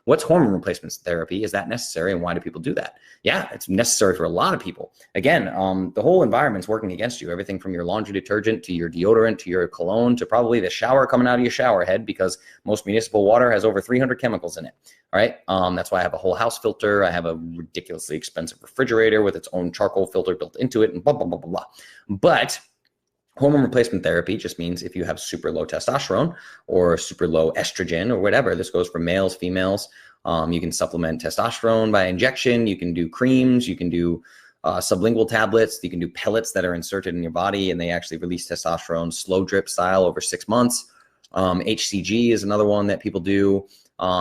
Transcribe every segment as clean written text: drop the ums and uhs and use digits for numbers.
What's hormone replacement therapy? Is that necessary? And why do people do that? Yeah, it's necessary for a lot of people. Again, the whole environment's working against you. Everything from your laundry detergent to your deodorant to your cologne to probably the shower coming out of your shower head, because most municipal water has over 300 chemicals in it. All right. That's why I have a whole house filter. I have a ridiculously expensive refrigerator with its own charcoal filter built into it and blah, blah, blah, blah, blah. But hormone replacement therapy just means if you have super low testosterone or super low estrogen or whatever, this goes for males, females, you can supplement testosterone by injection. You can do creams. You can do sublingual tablets. You can do pellets that are inserted in your body and they actually release testosterone slow drip style over 6 months. HCG is another one that people do.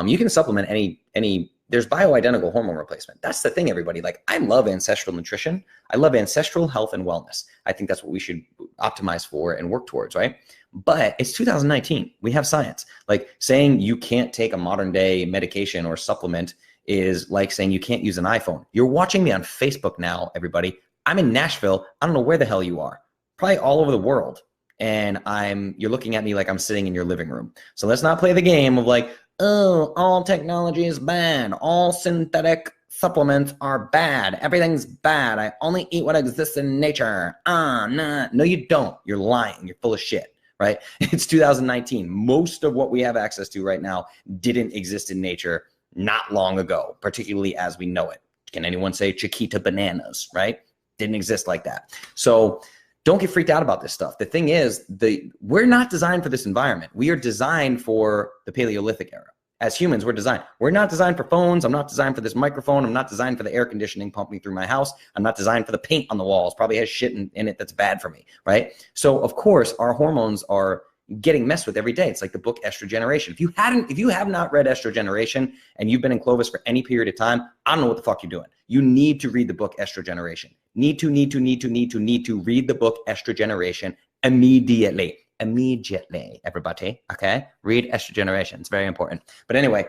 You can supplement any, there's bioidentical hormone replacement. That's the thing, everybody. Like, I love ancestral nutrition. I love ancestral health and wellness. I think that's what we should optimize for and work towards, right? But it's 2019. We have science. Like, saying you can't take a modern day medication or supplement is like saying you can't use an iPhone. You're watching me on Facebook now, everybody. I'm in Nashville. I don't know where the hell you are. Probably all over the world. And you're looking at me like I'm sitting in your living room. So let's not play the game of like, oh, all technology is bad. All synthetic supplements are bad. Everything's bad. I only eat what exists in nature. Nah. No, you don't. You're lying. You're full of shit, right? It's 2019. Most of what we have access to right now didn't exist in nature not long ago, particularly as we know it. Can anyone say Chiquita bananas, right? Didn't exist like that. So don't get freaked out about this stuff. The thing is, we're not designed for this environment. We are designed for the Paleolithic era. As humans, we're not designed for phones. I'm not designed for this microphone. I'm not designed for the air conditioning pumping through my house. I'm not designed for the paint on the walls. Probably has shit in it that's bad for me, right? So of course, our hormones are getting messed with every day. It's like the book Estrogeneration. If you have not read Estrogeneration and you've been in Clovis for any period of time, I don't know what the fuck you're doing. You need to read the book Estrogeneration. Need to read the book Estrogeneration immediately, everybody. Okay, read Estrogeneration. It's very important. But anyway,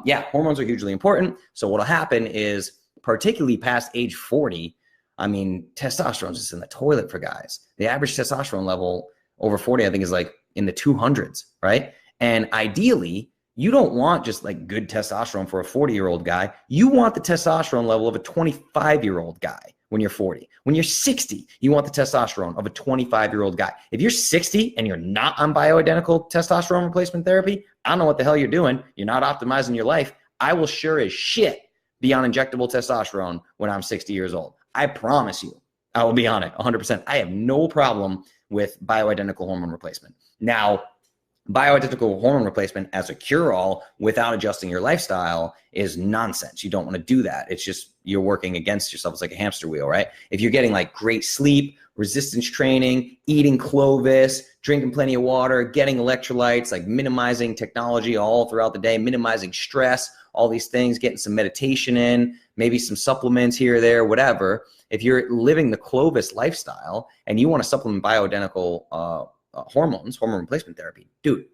yeah, hormones are hugely important. So what'll happen is, particularly past age 40, I mean, testosterone's just in the toilet for guys. The average testosterone level over 40, I think, is like in the 200s, right? And ideally, you don't want just like good testosterone for a 40-year-old guy. You want the testosterone level of a 25-year-old guy when you're 40. When you're 60, you want the testosterone of a 25-year-old guy. If you're 60 and you're not on bioidentical testosterone replacement therapy, I don't know what the hell you're doing. You're not optimizing your life. I will sure as shit be on injectable testosterone when I'm 60 years old. I promise you, I will be on it 100%. I have no problem with bioidentical hormone replacement. Now, bioidentical hormone replacement as a cure-all without adjusting your lifestyle is nonsense. You don't want to do that. It's just, you're working against yourself. It's like a hamster wheel, right? If you're getting like great sleep, resistance training, eating Clovis, drinking plenty of water, getting electrolytes, like minimizing technology all throughout the day, minimizing stress, all these things, getting some meditation in, maybe some supplements here or there, whatever. If you're living the Clovis lifestyle and you want to supplement bioidentical hormone replacement therapy, dude,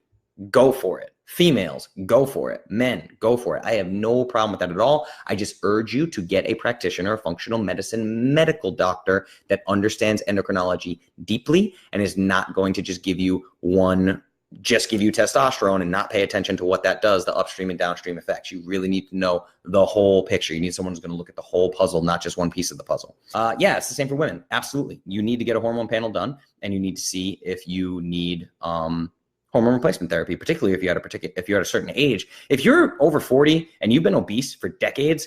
go for it. Females, go for it. Men, go for it. I have no problem with that at all. I just urge you to get a practitioner, a functional medicine medical doctor that understands endocrinology deeply and is not going to just give you testosterone and not pay attention to what that does, the upstream and downstream effects. You really need to know the whole picture. You need someone who's going to look at the whole puzzle, not just one piece of the puzzle. Yeah, it's the same for women. Absolutely. You need to get a hormone panel done, and you need to see if you need hormone replacement therapy, particularly if you're at a certain age. If you're over 40 and you've been obese for decades,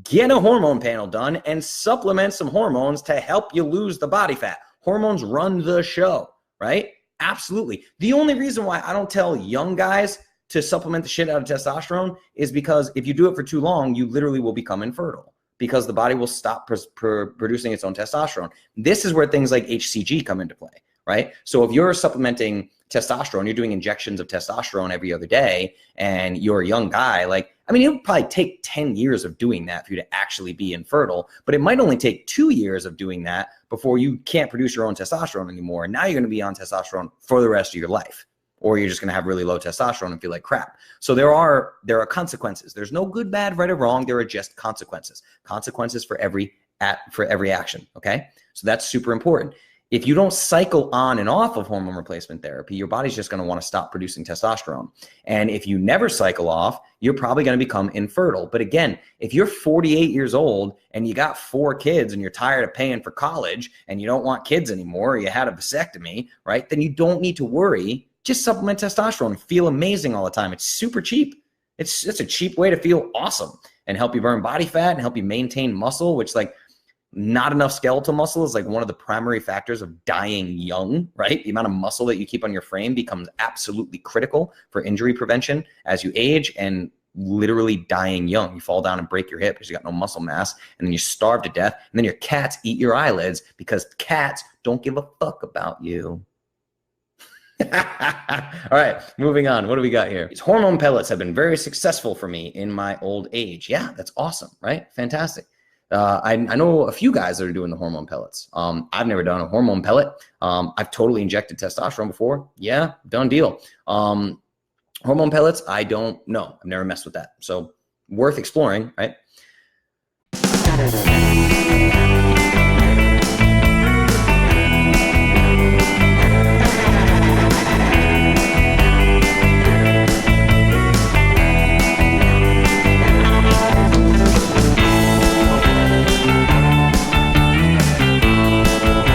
get a hormone panel done and supplement some hormones to help you lose the body fat. Hormones run the show, right? Absolutely. The only reason why I don't tell young guys to supplement the shit out of testosterone is because if you do it for too long, you literally will become infertile because the body will stop producing its own testosterone. This is where things like HCG come into play, right? So if you're supplementing testosterone, you're doing injections of testosterone every other day, and you're a young guy, it would probably take 10 years of doing that for you to actually be infertile, but it might only take 2 years of doing that before you can't produce your own testosterone anymore. And now you're going to be on testosterone for the rest of your life, or you're just going to have really low testosterone and feel like crap. So there are consequences. There's no good, bad, right or wrong. There are just consequences for every action. Okay. So that's super important. If you don't cycle on and off of hormone replacement therapy, your body's just going to want to stop producing testosterone. And if you never cycle off, you're probably going to become infertile. But again, if you're 48 years old and you got 4 kids and you're tired of paying for college and you don't want kids anymore, or you had a vasectomy, right? Then you don't need to worry. Just supplement testosterone and feel amazing all the time. It's super cheap. It's a cheap way to feel awesome and help you burn body fat and help you maintain muscle, which like not enough skeletal muscle is like one of the primary factors of dying young, right? The amount of muscle that you keep on your frame becomes absolutely critical for injury prevention as you age and literally dying young. You fall down and break your hip because you got no muscle mass, and then you starve to death, and then your cats eat your eyelids because cats don't give a fuck about you. All right, moving on. What do we got here? These hormone pellets have been very successful for me in my old age. Yeah, that's awesome, right? Fantastic. I know a few guys that are doing the hormone pellets. I've never done a hormone pellet. I've totally injected testosterone before. Yeah, done deal. Hormone pellets, I don't know. I've never messed with that. So worth exploring, right?